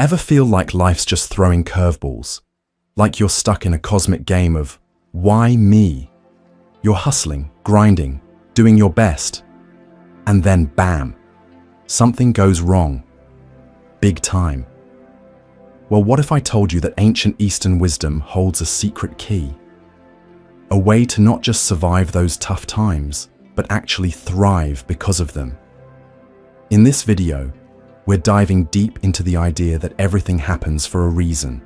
Ever feel like life's just throwing curveballs? Like you're stuck in a cosmic game of, why me? You're hustling, grinding, doing your best. And then bam, something goes wrong. Big time. Well, what if I told you that ancient Eastern wisdom holds a secret key? A way to not just survive those tough times, but actually thrive because of them. In this video, we're diving deep into the idea that everything happens for a reason.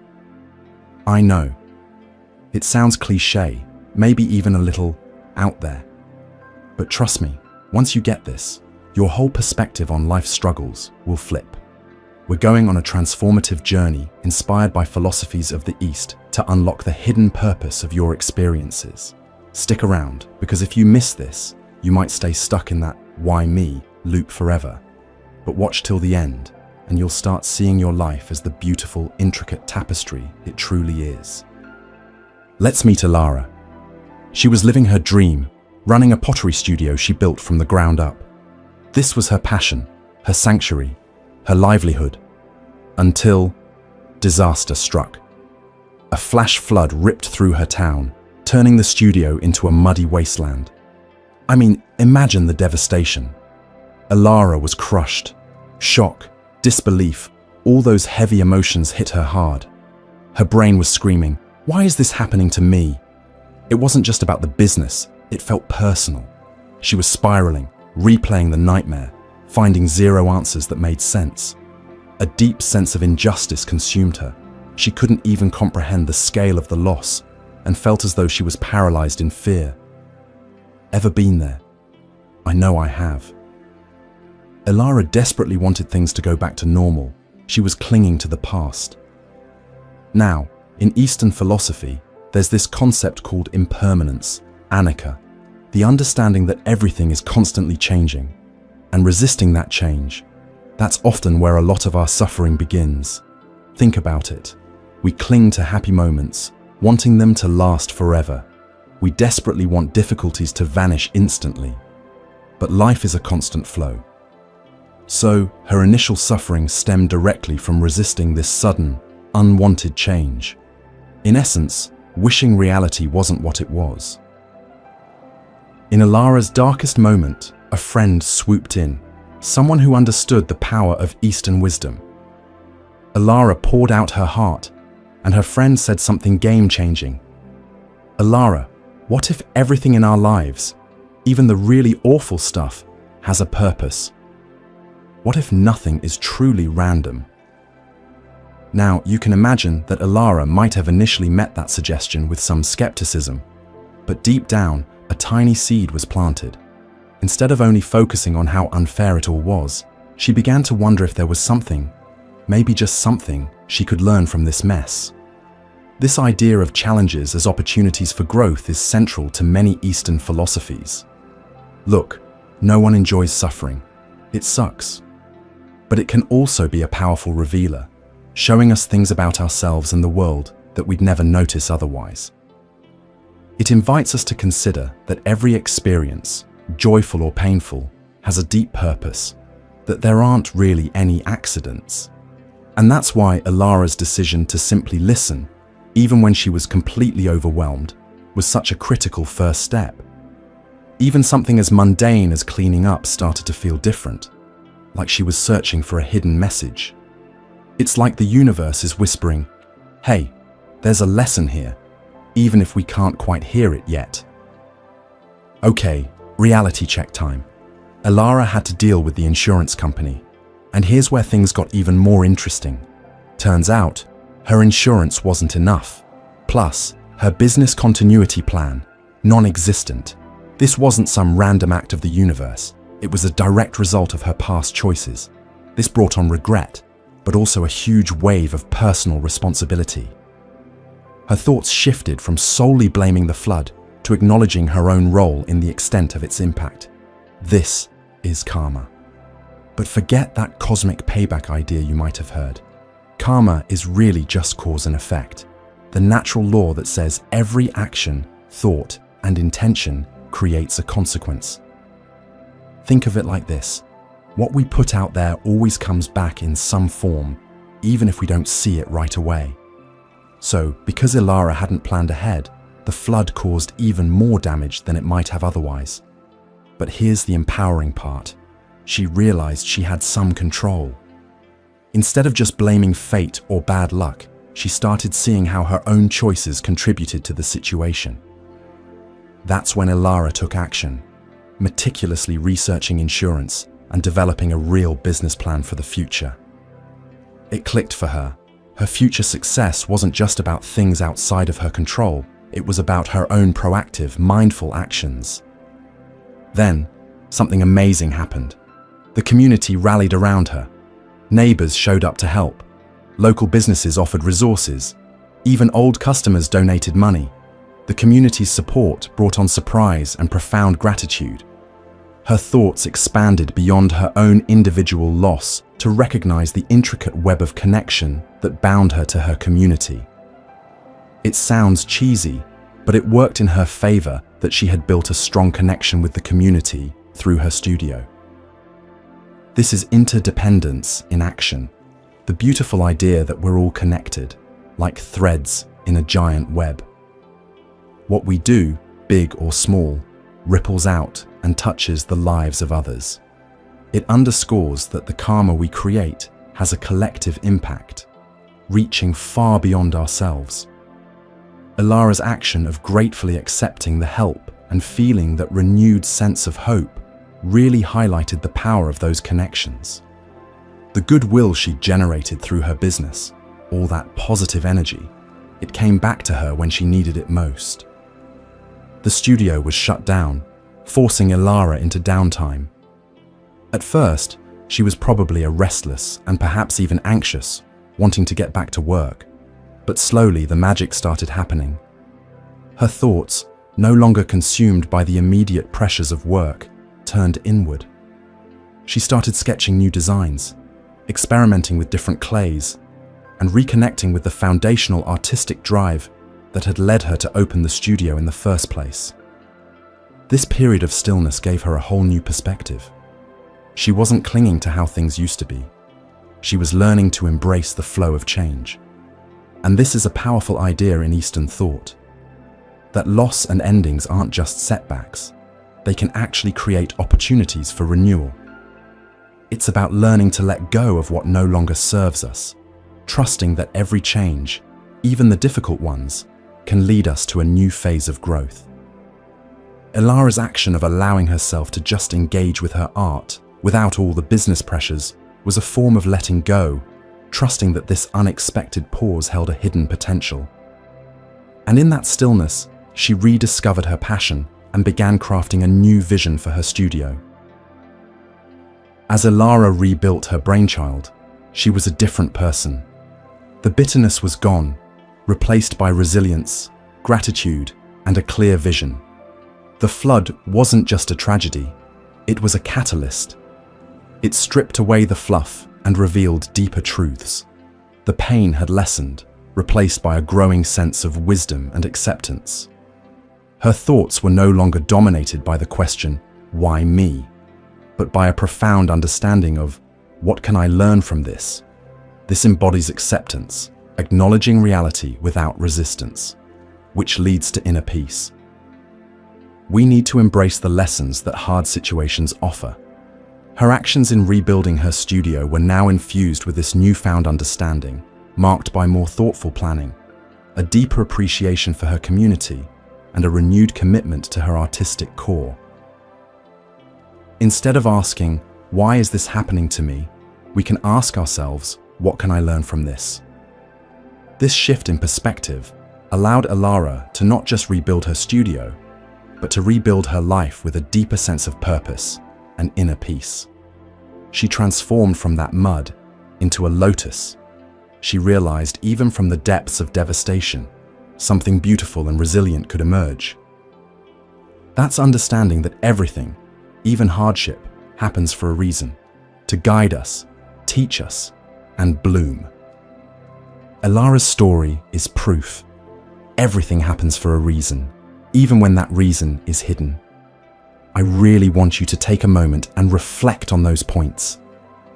I know, it sounds cliché, maybe even a little out there. But trust me, once you get this, your whole perspective on life's struggles will flip. We're going on a transformative journey inspired by philosophies of the East to unlock the hidden purpose of your experiences. Stick around, because if you miss this, you might stay stuck in that why me loop forever. But watch till the end, and you'll start seeing your life as the beautiful, intricate tapestry it truly is. Let's meet Alara. She was living her dream, running a pottery studio she built from the ground up. This was her passion, her sanctuary, her livelihood, until disaster struck. A flash flood ripped through her town, turning the studio into a muddy wasteland. I mean, imagine the devastation. Alara was crushed. Shock, disbelief, all those heavy emotions hit her hard. Her brain was screaming, why is this happening to me? It wasn't just about the business, it felt personal. She was spiraling, replaying the nightmare, finding zero answers that made sense. A deep sense of injustice consumed her. She couldn't even comprehend the scale of the loss and felt as though she was paralyzed in fear. Ever been there? I know I have. Alara desperately wanted things to go back to normal. She was clinging to the past. Now, in Eastern philosophy, there's this concept called impermanence, anicca, the understanding that everything is constantly changing, and resisting that change. That's often where a lot of our suffering begins. Think about it. We cling to happy moments, wanting them to last forever. We desperately want difficulties to vanish instantly. But life is a constant flow. So, her initial suffering stemmed directly from resisting this sudden, unwanted change. In essence, wishing reality wasn't what it was. In Alara's darkest moment, a friend swooped in, someone who understood the power of Eastern wisdom. Alara poured out her heart, and her friend said something game-changing. Alara, what if everything in our lives, even the really awful stuff, has a purpose? What if nothing is truly random? Now, you can imagine that Alara might have initially met that suggestion with some skepticism, but deep down, a tiny seed was planted. Instead of only focusing on how unfair it all was, she began to wonder if there was something, maybe just something, she could learn from this mess. This idea of challenges as opportunities for growth is central to many Eastern philosophies. Look, no one enjoys suffering. It sucks. But it can also be a powerful revealer, showing us things about ourselves and the world that we'd never notice otherwise. It invites us to consider that every experience, joyful or painful, has a deep purpose, that there aren't really any accidents. And that's why Alara's decision to simply listen, even when she was completely overwhelmed, was such a critical first step. Even something as mundane as cleaning up started to feel different, like she was searching for a hidden message. It's like the universe is whispering, hey, there's a lesson here, even if we can't quite hear it yet. Okay, reality check time. Alara had to deal with the insurance company, and here's where things got even more interesting. Turns out, her insurance wasn't enough. Plus, her business continuity plan, non-existent. This wasn't some random act of the universe. It was a direct result of her past choices. This brought on regret, but also a huge wave of personal responsibility. Her thoughts shifted from solely blaming the flood to acknowledging her own role in the extent of its impact. This is karma. But forget that cosmic payback idea you might have heard. Karma is really just cause and effect, the natural law that says every action, thought, and intention creates a consequence. Think of it like this. What we put out there always comes back in some form, even if we don't see it right away. So, because Ilara hadn't planned ahead, the flood caused even more damage than it might have otherwise. But here's the empowering part. She realized she had some control. Instead of just blaming fate or bad luck, she started seeing how her own choices contributed to the situation. That's when Ilara took action, meticulously researching insurance and developing a real business plan for the future. It clicked for her. Her future success wasn't just about things outside of her control, it was about her own proactive, mindful actions. Then, something amazing happened. The community rallied around her. Neighbors showed up to help. Local businesses offered resources. Even old customers donated money. The community's support brought on surprise and profound gratitude. Her thoughts expanded beyond her own individual loss to recognize the intricate web of connection that bound her to her community. It sounds cheesy, but it worked in her favor that she had built a strong connection with the community through her studio. This is interdependence in action, the beautiful idea that we're all connected, like threads in a giant web. What we do, big or small, ripples out and touches the lives of others. It underscores that the karma we create has a collective impact, reaching far beyond ourselves. Ilara's action of gratefully accepting the help and feeling that renewed sense of hope really highlighted the power of those connections. The goodwill she generated through her business, all that positive energy, it came back to her when she needed it most. The studio was shut down, forcing Ilara into downtime. At first, she was probably a restless and perhaps even anxious, wanting to get back to work. But slowly the magic started happening. Her thoughts, no longer consumed by the immediate pressures of work, turned inward. She started sketching new designs, experimenting with different clays, and reconnecting with the foundational artistic drive that had led her to open the studio in the first place. This period of stillness gave her a whole new perspective. She wasn't clinging to how things used to be. She was learning to embrace the flow of change. And this is a powerful idea in Eastern thought, that loss and endings aren't just setbacks. They can actually create opportunities for renewal. It's about learning to let go of what no longer serves us, trusting that every change, even the difficult ones, can lead us to a new phase of growth. Ilara's action of allowing herself to just engage with her art without all the business pressures was a form of letting go, trusting that this unexpected pause held a hidden potential. And in that stillness, she rediscovered her passion and began crafting a new vision for her studio. As Ilara rebuilt her brainchild, she was a different person. The bitterness was gone, replaced by resilience, gratitude, and a clear vision. The flood wasn't just a tragedy, it was a catalyst. It stripped away the fluff and revealed deeper truths. The pain had lessened, replaced by a growing sense of wisdom and acceptance. Her thoughts were no longer dominated by the question, "Why me?" but by a profound understanding of, "What can I learn from this?" This embodies acceptance, acknowledging reality without resistance, which leads to inner peace. We need to embrace the lessons that hard situations offer. Her actions in rebuilding her studio were now infused with this newfound understanding, marked by more thoughtful planning, a deeper appreciation for her community, and a renewed commitment to her artistic core. Instead of asking, "Why is this happening to me?" we can ask ourselves, "What can I learn from this?" This shift in perspective allowed Ilara to not just rebuild her studio, but to rebuild her life with a deeper sense of purpose and inner peace. She transformed from that mud into a lotus. She realized even from the depths of devastation, something beautiful and resilient could emerge. That's understanding that everything, even hardship, happens for a reason, to guide us, teach us, and bloom. Ilara's story is proof. Everything happens for a reason, even when that reason is hidden. I really want you to take a moment and reflect on those points.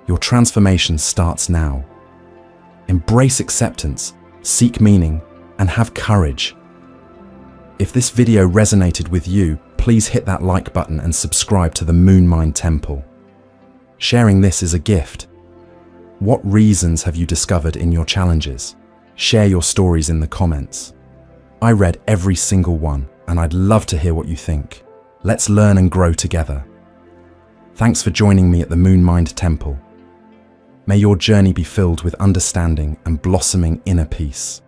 Your transformation starts now. Embrace acceptance, seek meaning, and have courage. If this video resonated with you, please hit that like button and subscribe to the Moon Mind Temple. Sharing this is a gift. What reasons have you discovered in your challenges? Share your stories in the comments. I read every single one, and I'd love to hear what you think. Let's learn and grow together. Thanks for joining me at the Moon Mind Temple. May your journey be filled with understanding and blossoming inner peace.